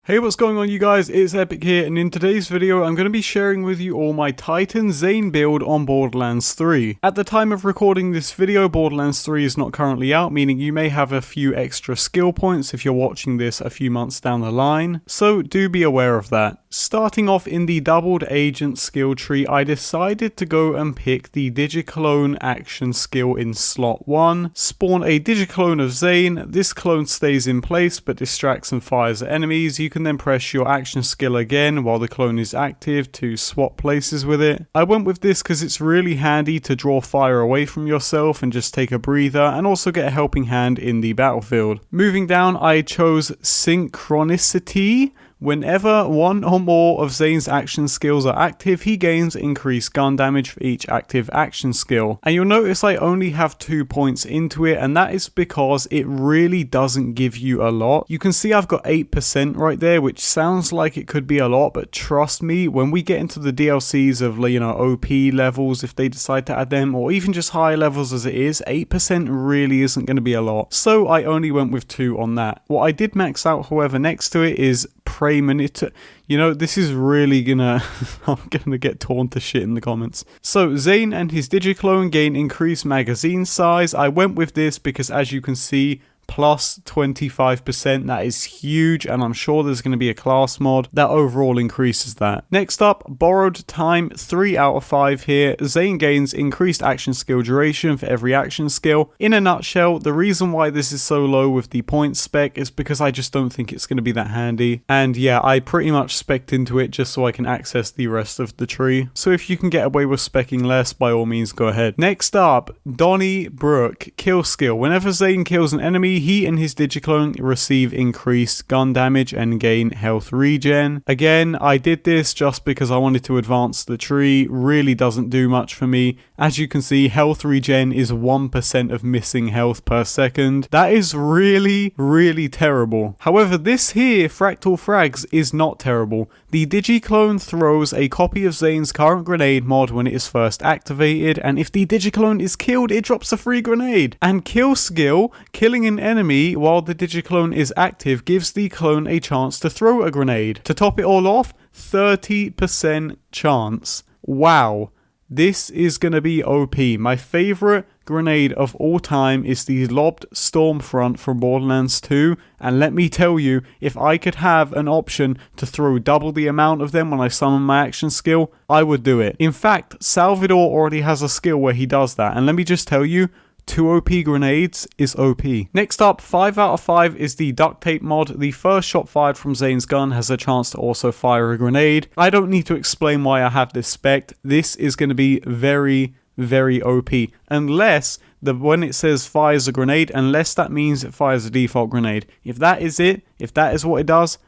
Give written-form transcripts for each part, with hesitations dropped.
Hey, what's going on you guys, it's Epic here, and in today's video I'm going to be sharing with you all my Titan Zane build on Borderlands 3. At the time of recording this video, Borderlands 3 is not currently out, meaning you may have a few extra skill points if you're watching this a few months down the line, so do be aware of that. Starting off in the doubled agent skill tree, I decided to go and pick the Digiclone action skill in slot 1, spawn a Digiclone of Zane. This clone stays in place but distracts and fires at enemies. You can then press your action skill again while the clone is active to swap places with it. I went with this because it's really handy to draw fire away from yourself and just take a breather, and also get a helping hand in the battlefield. Moving down, I chose Synchronicity. Whenever one or more of Zane's action skills are active, he gains increased gun damage for each active action skill. And you'll notice I only have 2 points into it, and that is because it really doesn't give you a lot. You can see I've got 8% right there, which sounds like it could be a lot, but trust me, when we get into the DLCs of, you know, OP levels, if they decide to add them, or even just higher levels as it is, 8% really isn't going to be a lot. So I only went with 2 on that. What I did max out, however, next to it is Premonitor. You know, this is really gonna I'm gonna get torn to shit in the comments. So Zane and his Digiclone gain increased magazine size. I went with this because, as you can see, plus 25%, that is huge, and I'm sure there's going to be a class mod that overall increases that. Next up, borrowed time, 3 out of 5 here. Zane gains increased action skill duration for every action skill. In a nutshell, the reason why this is so low with the points spec is because I just don't think it's going to be that handy, and yeah, I pretty much spec'd into it just so I can access the rest of the tree. So if you can get away with specking less, by all means go ahead. Next up, Donnybrook kill skill. Whenever Zane kills an enemy, he and his Digiclone receive increased gun damage and gain health regen. Again, I did this just because I wanted to advance the tree. Really doesn't do much for me. As you can see, health regen is 1% of missing health per second. That is really, really terrible. However, this here, Fractal Frags, is not terrible. The Digiclone throws a copy of Zane's current grenade mod when it is first activated, and if the Digiclone is killed, it drops a free grenade. And kill skill, killing an enemy while the Digiclone is active, gives the clone a chance to throw a grenade. To top it all off, 30% chance. Wow. This is going to be OP. My favorite grenade of all time is the lobbed Stormfront from Borderlands 2, and let me tell you, if I could have an option to throw double the amount of them when I summon my action skill, I would do it. In fact, Salvador already has a skill where he does that, and let me just tell you, 2 OP grenades is OP. Next up, 5 out of 5 is the duct tape mod. The first shot fired from Zane's gun has a chance to also fire a grenade. I don't need to explain why I have this spec. This is going to be very, very OP. Unless, when it says fires a grenade, unless that means it fires a default grenade. If that is it, if that is what it does,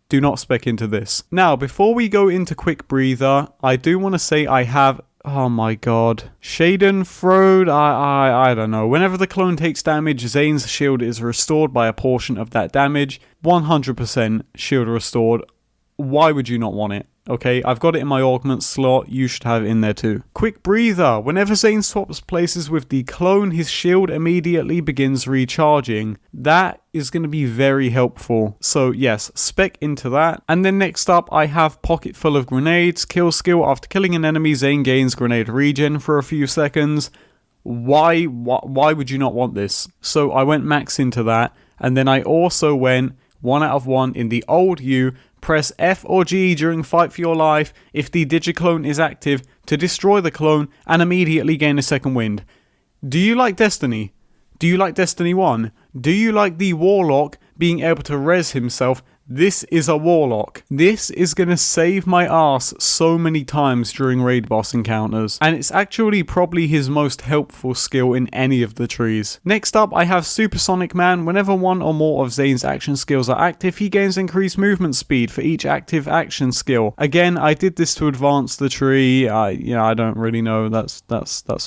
do not spec into this. Now, before we go into quick breather, I do want to say I have, oh my god, Schadenfreude, I don't know. Whenever the clone takes damage, Zane's shield is restored by a portion of that damage. 100% shield restored. Why would you not want it? Okay, I've got it in my augment slot, you should have it in there too. Quick breather. Whenever Zane swaps places with the clone, his shield immediately begins recharging. That is going to be very helpful. So yes, spec into that. And then next up, I have pocket full of grenades. Kill skill. After killing an enemy, Zane gains grenade regen for a few seconds. Why would you not want this? So I went max into that. And then I also went 1 out of 1 in the old U. Press F or G during fight for your life if the Digiclone is active to destroy the clone and immediately gain a second wind. Do you like Destiny? Do you like Destiny 1? Do you like the Warlock being able to res himself? This is a Warlock. This is going to save my ass so many times during raid boss encounters, and it's actually probably his most helpful skill in any of the trees. Next up, I have Supersonic Man. Whenever 1 or more of Zane's action skills are active, he gains increased movement speed for each active action skill. Again, I did this to advance the tree. I don't really know. That's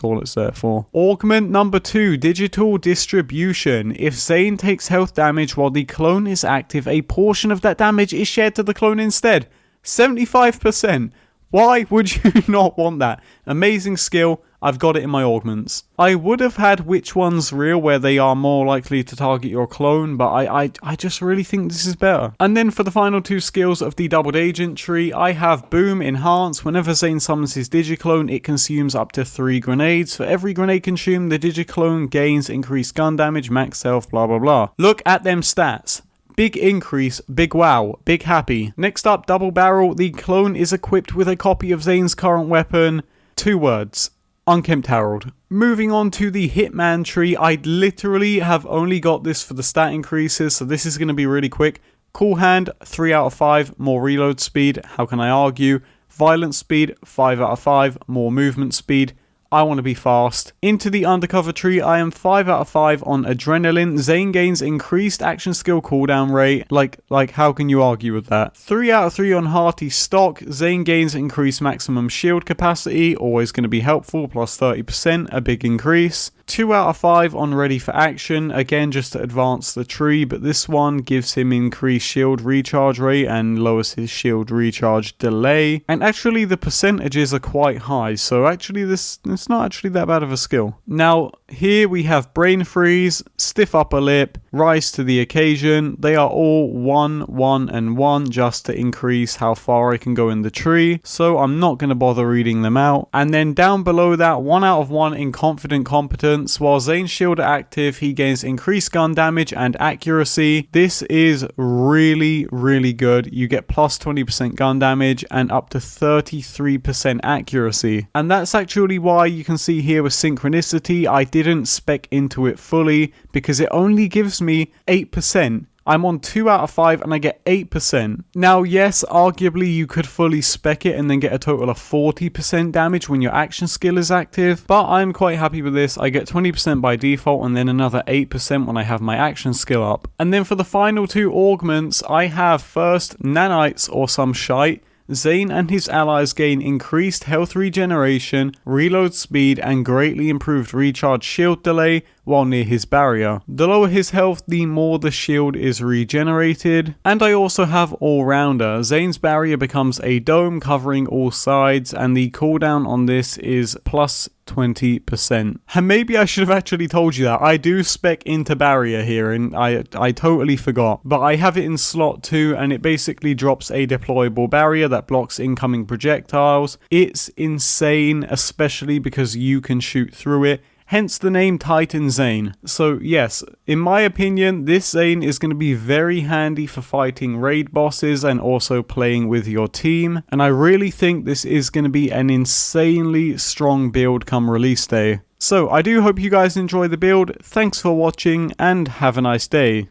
all it's there for. Augment number 2, Digital Distribution. If Zane takes health damage while the clone is active, a portion of that damage is shared to the clone instead. 75%. Why would you not want that? Amazing skill. I've got it in my augments. I would have had which one's real, where they are more likely to target your clone, but I just really think this is better. And then for the final two skills of the doubled agent tree, I have Boom Enhance. Whenever Zane summons his digiclone, it consumes up to 3 grenades. For every grenade consumed, the digiclone gains increased gun damage, max health, blah blah blah. Look at them stats. Big increase, big wow, big happy. Next up, double barrel. The clone is equipped with a copy of Zane's current weapon. 2 words. Unkempt Harold. Moving on to the Hitman tree, I literally have only got this for the stat increases, so this is going to be really quick. Cool Hand, 3 out of 5, more reload speed, how can I argue? Violent speed, 5 out of 5, more movement speed. I want to be fast. Into the Undercover tree, I am 5 out of 5 on Adrenaline. Zane gains increased action skill cooldown rate. Like how can you argue with that? 3 out of 3 on Hearty Stock. Zane gains increased maximum shield capacity. Always going to be helpful, plus 30%, a big increase. 2 out of 5 on Ready for Action, again just to advance the tree, but this one gives him increased shield recharge rate and lowers his shield recharge delay. And actually the percentages are quite high, so actually it's not actually that bad of a skill. Now here we have Brain Freeze, Stiff Upper Lip, Rise to the Occasion. They are all 1, 1, and 1 just to increase how far I can go in the tree, so I'm not going to bother reading them out. And then down below that, 1 out of 1 in Confident Competence. While Zane's shield are active, he gains increased gun damage and accuracy. This is really, really good. You get plus 20% gun damage and up to 33% accuracy. And that's actually why you can see here with Synchronicity, I didn't spec into it fully because it only gives me 8%. I'm on 2 out of 5 and I get 8%. Now, yes, arguably you could fully spec it and then get a total of 40% damage when your action skill is active, but I'm quite happy with this. I get 20% by default and then another 8% when I have my action skill up. And then for the final 2 augments, I have first Nanites or some shite. Zane and his allies gain increased health regeneration, reload speed, and greatly improved recharge shield delay while near his barrier. The lower his health, the more the shield is regenerated. And I also have All-Rounder. Zane's barrier becomes a dome covering all sides, and the cooldown on this is plus 20%. And maybe I should have actually told you that. I do spec into barrier here, and I totally forgot. But I have it in slot 2, and it basically drops a deployable barrier that blocks incoming projectiles. It's insane, especially because you can shoot through it. Hence the name Titan Zane. So yes, in my opinion, this Zane is going to be very handy for fighting raid bosses and also playing with your team. And I really think this is going to be an insanely strong build come release day. So I do hope you guys enjoy the build. Thanks for watching and have a nice day.